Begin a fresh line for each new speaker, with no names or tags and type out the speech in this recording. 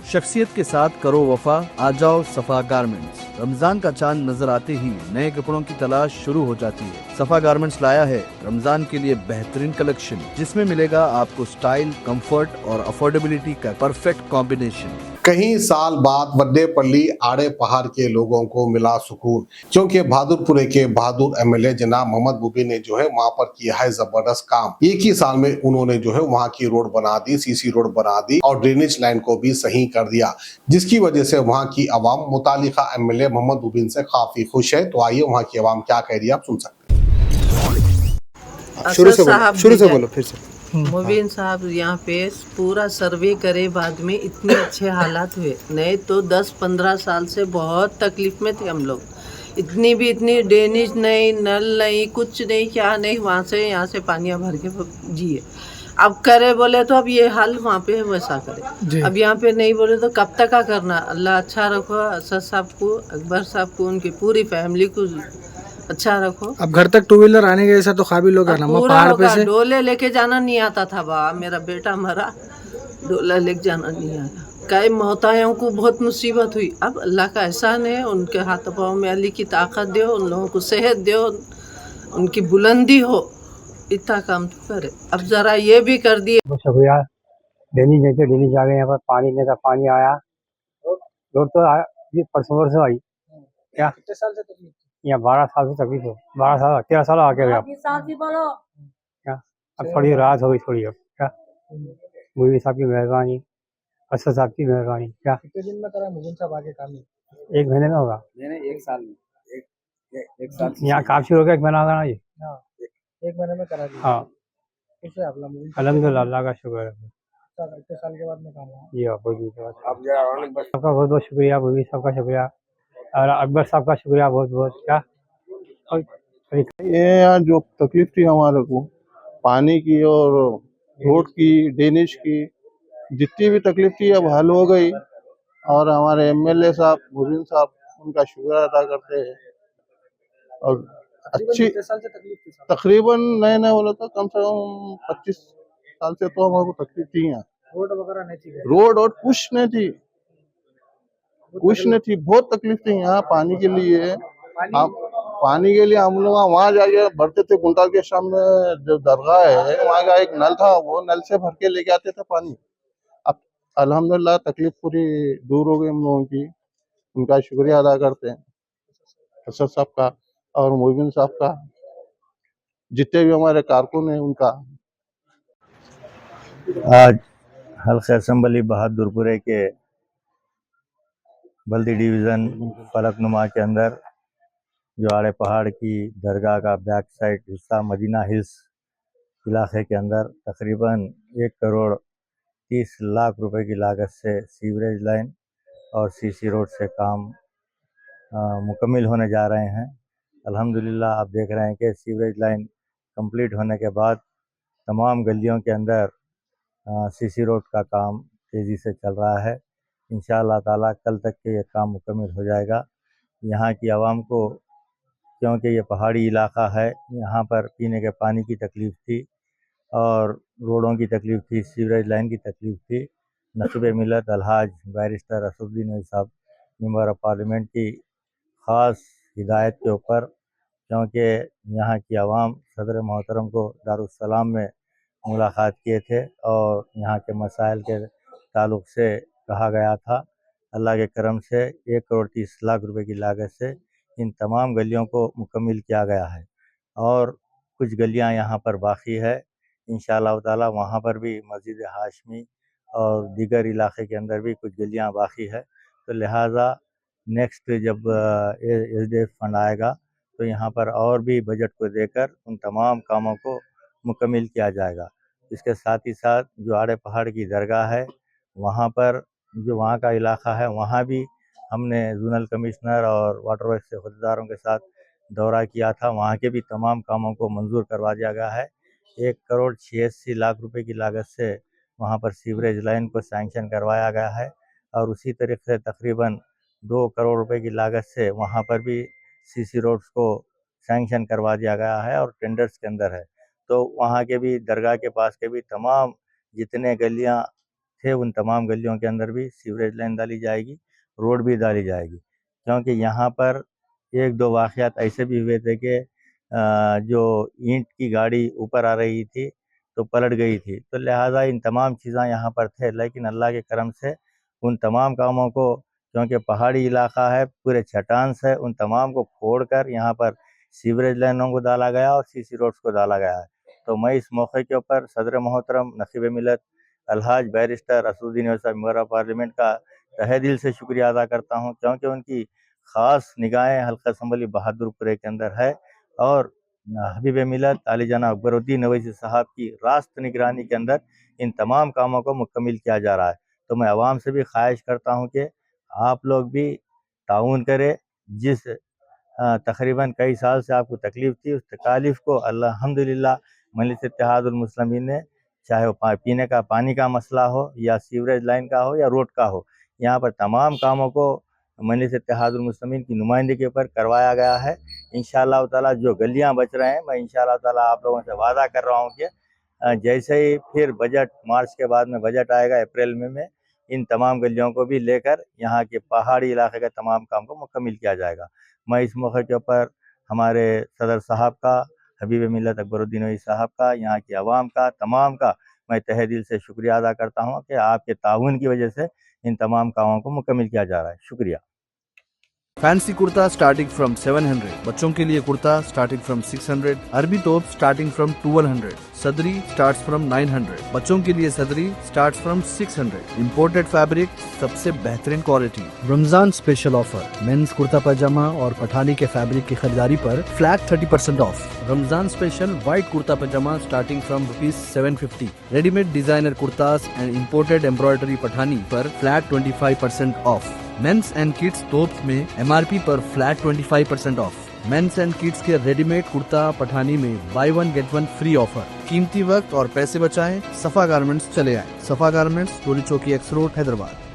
शख्सियत के साथ करो वफा, आ जाओ सफा गारमेंट्स। रमजान का चांद नजर आते ही नए कपड़ों की तलाश शुरू हो जाती है। सफा गारमेंट्स लाया है रमजान के लिए बेहतरीन कलेक्शन, जिसमें मिलेगा आपको स्टाइल, कंफर्ट और अफोर्डेबिलिटी का परफेक्ट कॉम्बिनेशन।
कई साल बाद वड्डेपल्ली आड़े पहाड़ के लोगों को मिला सुकून, क्योंकि बहादुरपुरे के बहादुर एमएलए जनाब मोहम्मद बुबी ने जो है वहां पर किया है जबरदस्त काम। एक ही साल में उन्होंने जो है वहां की रोड बना दी, सीसी रोड बना दी और ड्रेनेज लाइन को भी सही कर दिया, जिसकी वजह से वहां की आवाम मुतालिका एमएलए मोहम्मद बुबी से काफी खुश है। तो आइए वहां की आवाम क्या कह रही है, आप सुन सकते हैं।
शुरू से बोलो फिर से। मुबीन साहब यहाँ पे पूरा सर्वे करे बाद में इतने अच्छे हालात हुए, नहीं तो 10-15 साल से बहुत तकलीफ में थे हम लोग। इतनी ड्रेनेज नहीं, नल नहीं, कुछ नहीं, क्या नहीं, वहाँ से यहाँ से पानियाँ भर के जिए। अब करे बोले तो अब ये हाल वहाँ पे वैसा करे, अब यहाँ पे नहीं बोले तो कब तक का करना। अल्लाह अच्छा रखो असद साहब को, अकबर साहब को, उनकी पूरी फैमिली को अच्छा रखो।
अब घर तक टू व्हीलर आने के ऐसा तो काबिल होगा ना, पहाड़ पे से
डोले लेके जाना नहीं आता था बा, मेरा बेटा मरा, डोला लेके जाना नहीं आया। कई मोहतायों को बहुत मुसीबत हुई। अब अल्लाह का एहसान है, उनके हाथ पाँव में अली की ताकत दो, उन लोगों को सेहत दो, उनकी बुलंदी हो, इतना काम तो करे। अब जरा ये भी कर दिए।
बहुत शुक्रिया। डेली जा गए यहाँ पर, पानी नहीं था, पानी आया। रोड तो ये परसों से आई। क्या कितने साल से तकलीफ थी? यहाँ 12 साल से तकलीफ हो, 12 साल 13 साल आके गया। क्या अब थोड़ी राहत हो गई थोड़ी। अब क्या मुबीन साहब की मेहरबानी, असद साहब की मेहरबानी। क्या
कितने दिन में करा मुबीन साहब आगे काम?
1 महीने में होगा?
एक साल में, एक साल
यहाँ काम शुरू हो गया 1 महीना होगा ना जी।
हाँ, 1 महीने में करा दिया।
हाँ
कैसे आप मुबीन
अल्हम्दुलिल्लाह, अल्लाह का शुक्र है
इतने साल के बाद में काम हुआ?
जी। आपका बहुत बहुत शुक्रिया, मुबीन साहब का शुक्रिया और अकबर साहब का शुक्रिया बहुत बहुत। क्या
ये यहाँ जो तकलीफ थी हमारे को, पानी की और रोड की, ड्रेनेज की, जितनी भी तकलीफ थी अब हल हो गई। और हमारे एमएलए साहब मुबीन साहब, उनका शुक्र अदा करते हैं। और अच्छी
साल से तकलीफ थी
तकरीबन नए नए बोले तो कम से कम 25 साल से तो हमारे को तकलीफ थी। यहाँ
रोड वगैरह नहीं थी,
रोड और कुछ नहीं थी, कुछ नहीं थी, बहुत तकलीफ थी यहाँ पानी के लिए। पानी के लिए हम लोग वहाँ जाके भरते थे। कुंटाल के सामने जो दरगाह है वहाँ का एक नल था, वो नल से भर के लेके आते थे पानी। अब अल्हम्दुलिल्लाह तकलीफ पूरी दूर हो गई हम लोगों की। उनका शुक्रिया अदा करते हैं, असद साहब का और मुबीन साहब का, जितने भी हमारे कारकुन हैं उनका।
आज हल्का असम्बली बहादुरपुरे के बल्दी डिवीज़न फलकनुमा के अंदर जो आड़े पहाड़ की दरगाह का बैक साइड हिस्सा मदीना हिल्स इलाके के अंदर तकरीबन 1 करोड़ 30 लाख रुपए की लागत से सीवरेज लाइन और सीसी रोड से काम मुकम्मिल होने जा रहे हैं। अल्हम्दुलिल्लाह आप देख रहे हैं कि सीवरेज लाइन कंप्लीट होने के बाद तमाम गलियों के अंदर सीसी रोड का काम तेज़ी से चल रहा है। इंशाअल्लाह ताला कल तक के ये काम मुकम्मिल हो जाएगा। यहाँ की आवाम को, क्योंकि ये पहाड़ी इलाका है, यहाँ पर पीने के पानी की तकलीफ़ थी और रोडों की तकलीफ़ थी, सीवरेज लाइन की तकलीफ़ थी। नक़ीब मिल्लत अलहाज बैरिस्टर असदुद्दीन ओवैसी साहब मेंबर ऑफ़ पार्लियामेंट की ख़ास हिदायत के ऊपर, क्योंकि यहाँ की आवाम सदर मोहतरम को दारुस्सलाम में मुलाकात किए थे और यहाँ के मसाइल के ताल्लुक़ से कहा गया था। अल्लाह के करम से 1 करोड़ 30 लाख रुपए की लागत से इन तमाम गलियों को मुकम्मिल किया गया है और कुछ गलियाँ यहाँ पर बाकी है। इंशाअल्लाह ताला वहाँ पर भी मस्जिद हाशमी और दीगर इलाके के अंदर भी कुछ गलियाँ बाकी है। तो लिहाजा नेक्स्ट जब एसडीएफ फंड आएगा तो यहाँ पर और भी बजट को देकर उन तमाम कामों को मुकम्मिल किया जाएगा। इसके साथ ही साथ जो आड़े पहाड़ की दरगाह है, वहाँ पर जो वहाँ का इलाका है, वहाँ भी हमने जोनल कमिश्नर और वाटर वर्क्स के अहदेदारों के साथ दौरा किया था। वहाँ के भी तमाम कामों को मंजूर करवा दिया गया है। 1 करोड़ 86 लाख रुपए की लागत से वहाँ पर सीवरेज लाइन को सैंक्शन करवाया गया है और उसी तरीके से तकरीबन 2 करोड़ रुपए की लागत से वहाँ पर भी सीसी रोड्स को सैंक्शन करवा दिया गया है और टेंडर्स के अंदर है। तो वहाँ के भी दरगाह के पास के भी तमाम जितने गलियाँ थे उन तमाम गलियों के अंदर भी सीवरेज लाइन डाली जाएगी, रोड भी डाली जाएगी। क्योंकि यहाँ पर एक दो वाक़यात ऐसे भी हुए थे कि जो ईंट की गाड़ी ऊपर आ रही थी तो पलट गई थी, तो लिहाजा इन तमाम चीज़ें यहाँ पर थे। लेकिन अल्लाह के करम से उन तमाम कामों को, क्योंकि पहाड़ी इलाका है, पूरे चट्टान से, उन तमाम को खोदकर यहाँ पर सीवरेज लाइनों को डाला गया और सीसी रोड्स को डाला गया है। तो मैं इस मौके के ऊपर सदर मोहतरम नक़ीब मिल्लत अलहाज barrister Asaduddin Owaisi member of parliament का तहे दिल से शुक्रिया अदा करता हूँ, क्योंकि उनकी ख़ास निगाहें हल्का असम्बली बहादुरपुरे के अंदर है और हबीब मिल्लत आली जनाब अकबरुद्दीन ओवैसी साहब की रास्त निगरानी के अंदर इन तमाम कामों को मुकम्मिल किया जा रहा है। तो मैं आवाम से भी ख्वाहिश करता हूँ कि आप लोग भी ताउन करें। जिस तकरीबन कई साल से आपको तकलीफ़ थी, उस तकालीफ़ को अल्हम्दुलिल्लाह मजलिस इत्तेहादुल मुस्लिमीन ने, चाहे वो पीने का पानी का मसला हो या सीवरेज लाइन का हो या रोड का हो, यहाँ पर तमाम कामों को मजलिस इत्तेहादुल मुस्लिमीन की नुमाइंदगी के ऊपर करवाया गया है। इंशाअल्लाह ताला जो गलियाँ बच रहे हैं, मैं इंशाअल्लाह ताला आप लोगों से वादा कर रहा हूँ कि जैसे ही फिर बजट मार्च के बाद में बजट आएगा अप्रैल में इन तमाम गलियों को भी लेकर यहाँ के पहाड़ी इलाके के तमाम काम को मुकम्मिल किया जाएगा। मैं इस मौके के ऊपर हमारे सदर साहब का, हबीब मिल्लत अकबरुद्दीन ओवैसी साहब का, यहाँ की आवाम का, तमाम का मैं तहे दिल से शुक्रिया अदा करता हूँ कि आपके ताउन की वजह से इन तमाम कामों को मुकम्मिल किया जा रहा है। शुक्रिया।
फैंसी कुर्ता स्टार्टिंग फ्रॉम 700, बच्चों के लिए कुर्ता स्टार्टिंग फ्रॉम 600, अरबी तोप स्टार्टिंग फ्रॉम 1200, सदरी स्टार्ट्स फ्रॉम 900, बच्चों के लिए सदरी स्टार्ट्स फ्रॉम 600, इंपोर्टेड फैब्रिक, सबसे बेहतरीन quality. Ramzan special offer, men's kurta pyjama और पठानी के फैब्रिक की खरीदारी पर flat 30% off. Ramzan special white kurta pyjama starting from ₹750, readymade designer kurtas and imported embroidery Pathani पर flat 25% off. Men's and kids tops में MRP पर flat 25% off. Men's and kids के रेडीमेड कुर्ता पठानी में buy one get one free offer. कीमती वक्त और पैसे बचाएं, सफा गारमेंट्स चले आए। सफा गारमेंट्स, टोली चौकी, एक्स रोड, हैदराबाद।